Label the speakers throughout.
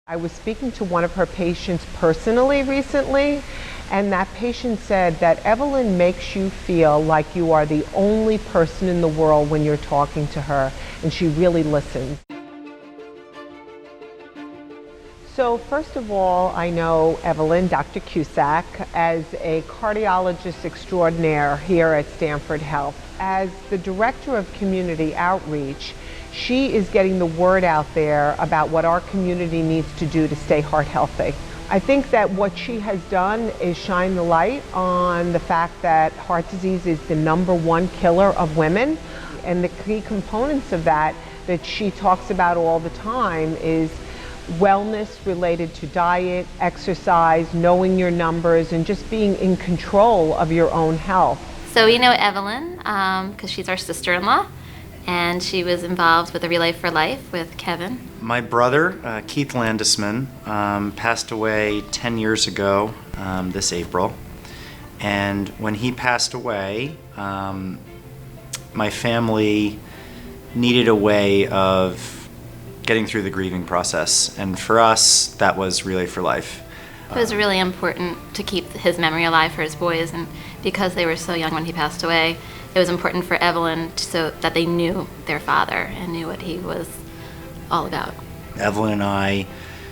Speaker 1: I was speaking to one of her patients personally recently, and that patient said that Evelyn makes you feel like you are the only person in the world when you're talking to her, and she really listens. So first of all, I know Evelyn, Dr. Cusack, as a cardiologist extraordinaire here at Stanford Health. As the director of community outreach, she is getting the word out there about what our community needs to do to stay heart healthy. I think that what she has done is shine the light on the fact that heart disease is the #1 killer of women. And the key components of that she talks about all the time is wellness related to diet, exercise, knowing your numbers, and just being in control of your own health.
Speaker 2: So we know Evelyn because she's our sister-in-law, and she was involved with the Relay for Life with Kevin.
Speaker 3: My brother, Keith Landesman, passed away 10 years ago this April. And when he passed away, my family needed a way of getting through the grieving process. And for us, that was Relay for Life.
Speaker 2: It was really important to keep his memory alive for his boys, and because they were so young when he passed away, it was important for Evelyn so that they knew their father and knew what he was all about.
Speaker 3: Evelyn and I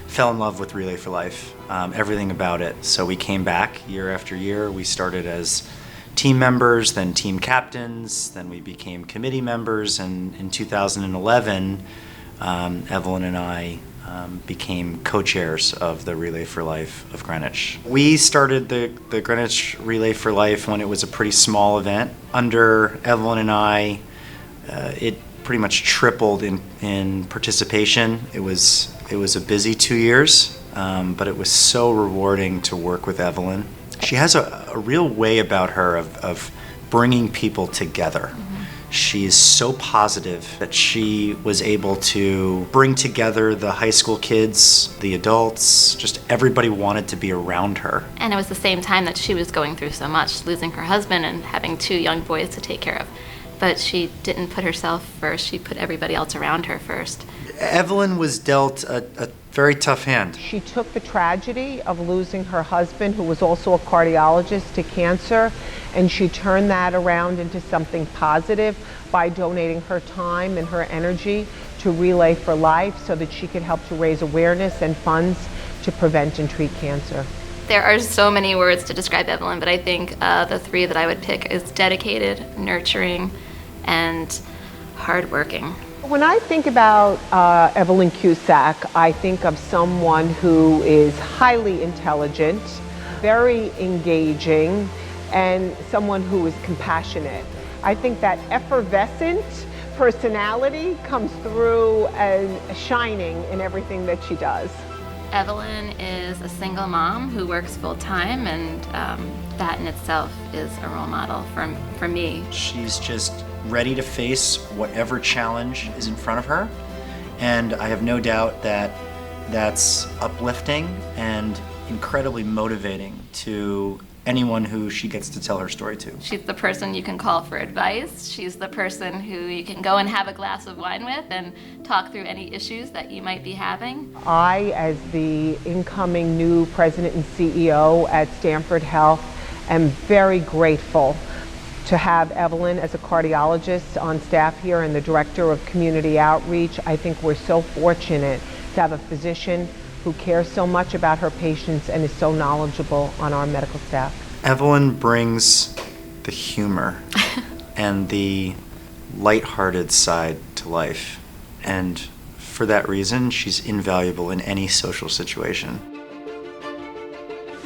Speaker 3: fell in love with Relay for Life, everything about it. So we came back year after year. We started as team members, then team captains, then we became committee members, and in 2011, Evelyn and I became co-chairs of the Relay for Life of Greenwich. We started the Greenwich Relay for Life when it was a pretty small event. Under Evelyn and I, it pretty much tripled in participation. It was a busy 2 years, but it was so rewarding to work with Evelyn. She has a real way about her of bringing people together. She's so positive that she was able to bring together the high school kids, the adults, just everybody wanted to be around her.
Speaker 2: And it was the same time that she was going through so much, losing her husband and having 2 young boys to take care of. But she didn't put herself first, she put everybody else around her first.
Speaker 3: Evelyn was dealt a very tough hand.
Speaker 1: She took the tragedy of losing her husband, who was also a cardiologist, to cancer, and she turned that around into something positive by donating her time and her energy to Relay for Life so that she could help to raise awareness and funds to prevent and treat cancer.
Speaker 2: There are so many words to describe Evelyn, but I think the 3 that I would pick is dedicated, nurturing, and hardworking.
Speaker 1: When I think about Evelyn Cusack, I think of someone who is highly intelligent, very engaging, and someone who is compassionate. I think that effervescent personality comes through as shining in everything that she does.
Speaker 2: Evelyn is a single mom who works full-time, and that in itself is a role model for me.
Speaker 3: She's just ready to face whatever challenge is in front of her, and I have no doubt that that's uplifting and incredibly motivating to anyone who she gets to tell her story to.
Speaker 2: She's the person you can call for advice. She's the person who you can go and have a glass of wine with and talk through any issues that you might be having.
Speaker 1: I, as the incoming new president and CEO at Stanford Health, am very grateful to have Evelyn as a cardiologist on staff here and the director of community outreach. I think we're so fortunate to have a physician who cares so much about her patients and is so knowledgeable on our medical staff.
Speaker 3: Evelyn brings the humor and the lighthearted side to life, and for that reason, she's invaluable in any social situation.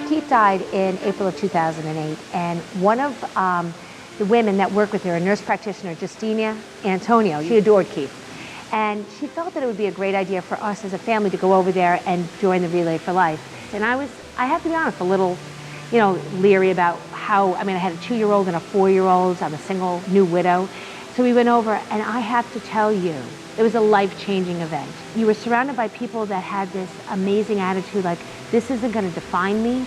Speaker 4: Keith died in April of 2008, and one of the women that worked with her, a nurse practitioner, Justina Antonio, she adored Keith. And she felt that it would be a great idea for us as a family to go over there and join the Relay for Life. And I have to be honest, a little, leery about I had a 2-year-old and a 4-year-old. I'm a single new widow. So we went over, and I have to tell you, it was a life-changing event. You were surrounded by people that had this amazing attitude, like, this isn't gonna define me.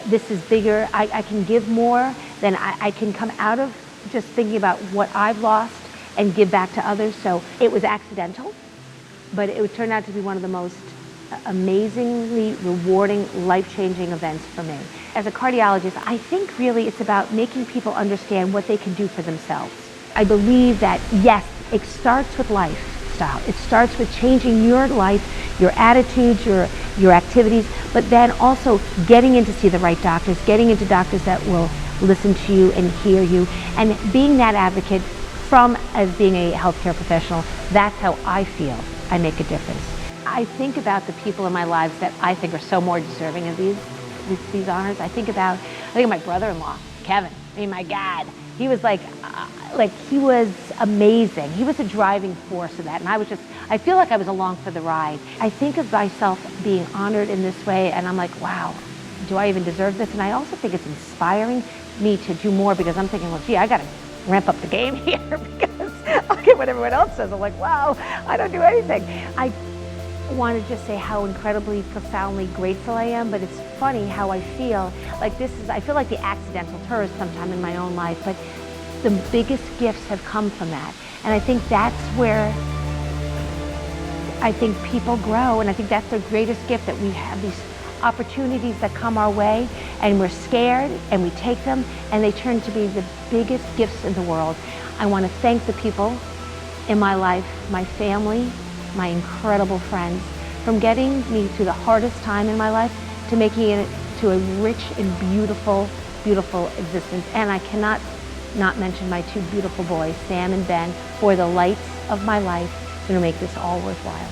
Speaker 4: This is bigger. I can give more than I can come out of just thinking about what I've lost and give back to others. So it was accidental, but it would turn out to be one of the most amazingly rewarding, life-changing events for me. As a cardiologist, I think really it's about making people understand what they can do for themselves. I believe that, yes, it starts with lifestyle. It starts with changing your life, your attitudes, your activities, but then also getting in to see the right doctors, getting into doctors that will listen to you and hear you, and being that advocate from as being a healthcare professional. That's how I feel I make a difference. I think about the people in my lives that I think are so more deserving of these honors. I think of my brother-in-law, Kevin. I mean, my God, he was like he was amazing. He was a driving force of that, and I feel like I was along for the ride. I think of myself being honored in this way, and I'm like, wow, do I even deserve this? And I also think it's inspiring me to do more, because I'm thinking, well, gee, I got to ramp up the game here, because look at what everyone else says. I'm like, wow, I don't do anything. I want to just say how incredibly, profoundly grateful I am, but it's funny how I feel like I feel like the accidental tourist sometime in my own life, but the biggest gifts have come from that. And I think that's where I think people grow, and I think that's the greatest gift, that we have these opportunities that come our way, and we're scared, and we take them, and they turn to be the biggest gifts in the world. I want to thank the people in my life, my family, my incredible friends, from getting me through the hardest time in my life to making it to a rich and beautiful, beautiful existence. And I cannot not mention my two beautiful boys, Sam and Ben, who are the lights of my life, and who make this all worthwhile.